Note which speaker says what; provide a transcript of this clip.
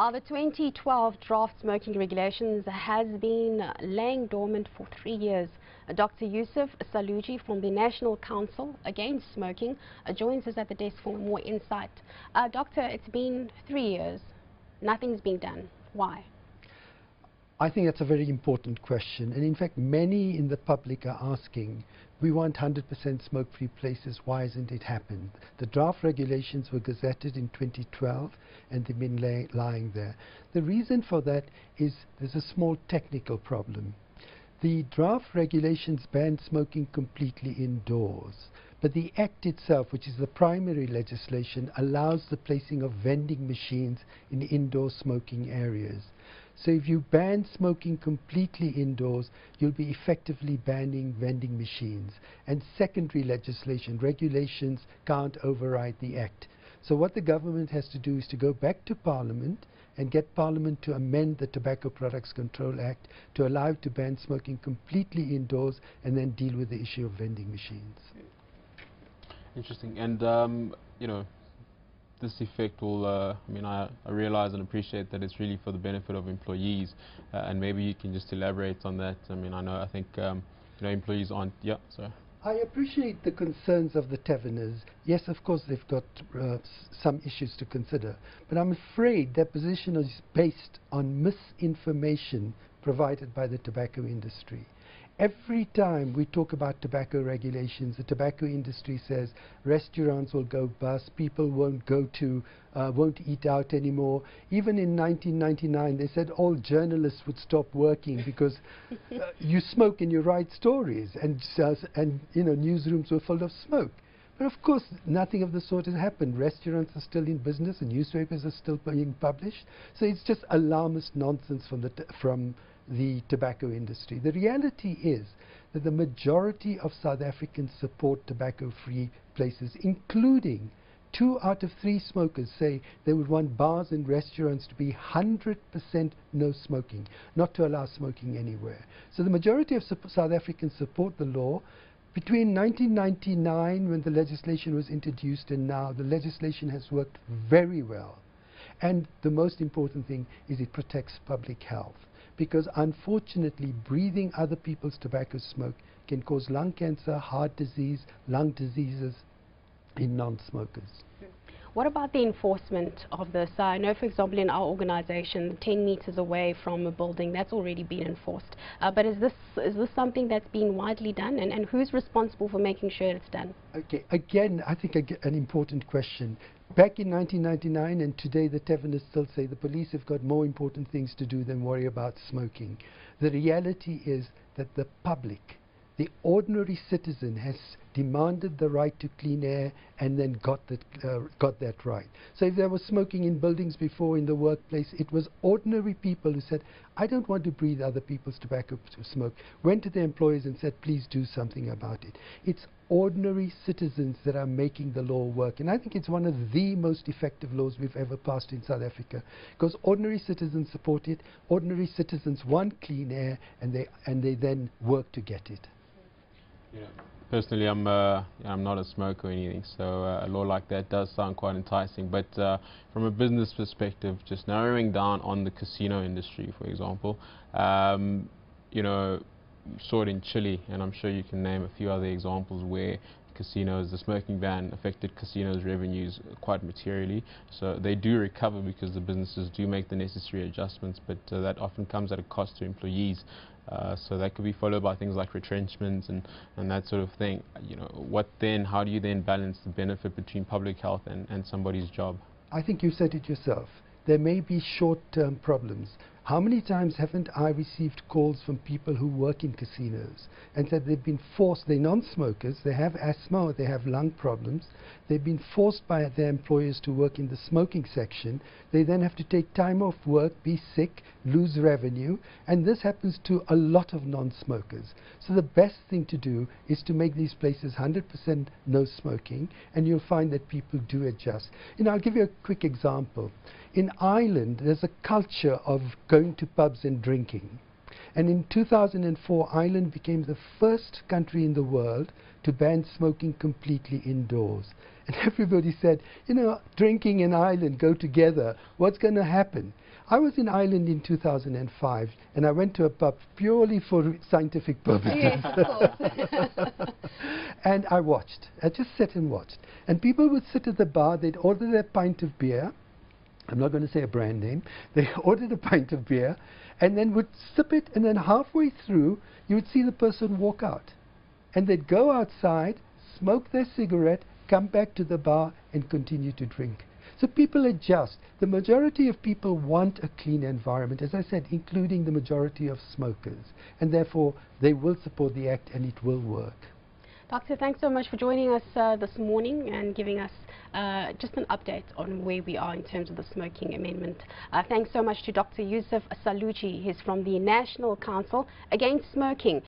Speaker 1: The 2012 draft smoking regulations has been laying dormant for 3 years. Dr. Yusuf Saluji from the National Council Against Smoking joins us at the desk for more insight. Doctor, it's been 3 years. Nothing's been done. Why?
Speaker 2: I think that's a very important question, and in fact many in the public are asking, we want 100% smoke-free places, why hasn't it happened? The draft regulations were gazetted in 2012 and they've been lying there. The reason for that is there's a small technical problem. The draft regulations ban smoking completely indoors, but the Act itself, which is the primary legislation, allows the placing of vending machines in indoor smoking areas. So if you ban smoking completely indoors, you'll be effectively banning vending machines. And secondary legislation, regulations, can't override the Act. So what the government has to do is to go back to Parliament and get Parliament to amend the Tobacco Products Control Act to allow it to ban smoking completely indoors and then deal with the issue of vending machines.
Speaker 3: Interesting. And, you know, this effect will, I mean, I realize and appreciate that it's really for the benefit of employees, and maybe you can just elaborate on that. I mean, I think, you know, employees aren't, yeah, sorry.
Speaker 2: I appreciate the concerns of the taverners. Yes, of course, they've got some issues to consider, but I'm afraid their position is based on misinformation provided by the tobacco industry. Every time we talk about tobacco regulations, the tobacco industry says restaurants will go bust, people won't eat out anymore. Even in 1999, they said all journalists would stop working because you smoke and you write stories, and you know, newsrooms were full of smoke. But of course, nothing of the sort has happened. Restaurants are still in business, and newspapers are still being published. So it's just alarmist nonsense from the tobacco industry. The reality is that the majority of South Africans support tobacco-free places, including 2 out of 3 smokers say they would want bars and restaurants to be 100% no smoking, not to allow smoking anywhere. So the majority of South Africans support the law. Between 1999, when the legislation was introduced, and now, the legislation has worked very well. And the most important thing is it protects public health, because unfortunately breathing other people's tobacco smoke can cause lung cancer, heart disease, lung diseases in non-smokers.
Speaker 1: What about the enforcement of this? I know, for example, in our organization, 10 meters away from a building, that's already been enforced. But is this something that's been widely done, and who's responsible for making sure it's done?
Speaker 2: Okay, again, I think an important question. Back in 1999 and today, the taverners still say the police have got more important things to do than worry about smoking. The reality is that the public, the ordinary citizen, has demanded the right to clean air and then got that right. So if there was smoking in buildings before, in the workplace, it was ordinary people who said, I don't want to breathe other people's tobacco smoke, went to their employers and said, please do something about it. It's ordinary citizens that are making the law work, and I think it's one of the most effective laws we've ever passed in South Africa, because ordinary citizens support it, ordinary citizens want clean air, and they then work to get it.
Speaker 3: Yeah. Personally, I'm not a smoker or anything, so a law like that does sound quite enticing. But from a business perspective, just narrowing down on the casino industry, for example, you know, saw it in Chile, and I'm sure you can name a few other examples where casinos, the smoking ban affected casinos' revenues quite materially. So they do recover because the businesses do make the necessary adjustments, but that often comes at a cost to employees. So that could be followed by things like retrenchments and that sort of thing. You know, how do you then balance the benefit between public health and somebody's job?
Speaker 2: I think you said it yourself. There may be short-term problems. How many times haven't I received calls from people who work in casinos and said they've been forced, they're non-smokers, they have asthma or they have lung problems, they've been forced by their employers to work in the smoking section, they then have to take time off work, be sick, lose revenue, and this happens to a lot of non-smokers. So the best thing to do is to make these places 100% no smoking, and you'll find that people do adjust. You know, I'll give you a quick example. In Ireland, there's a culture of going to pubs and drinking. And in 2004, Ireland became the first country in the world to ban smoking completely indoors. And everybody said, you know, drinking and Ireland go together. What's going to happen? I was in Ireland in 2005, and I went to a pub purely for scientific purposes.
Speaker 1: Yes, of course.
Speaker 2: And I watched. I just sat and watched. And people would sit at the bar, they'd order their pint of beer. I'm not going to say a brand name. They ordered a pint of beer, and then would sip it, and then halfway through, you would see the person walk out. And they'd go outside, smoke their cigarette, come back to the bar, and continue to drink. So people adjust. The majority of people want a clean environment, as I said, including the majority of smokers. And therefore, they will support the Act, and it will work.
Speaker 1: Doctor, thanks so much for joining us this morning and giving us just an update on where we are in terms of the smoking amendment. Thanks so much to Dr. Yusuf Saluji. He's from the National Council Against Smoking.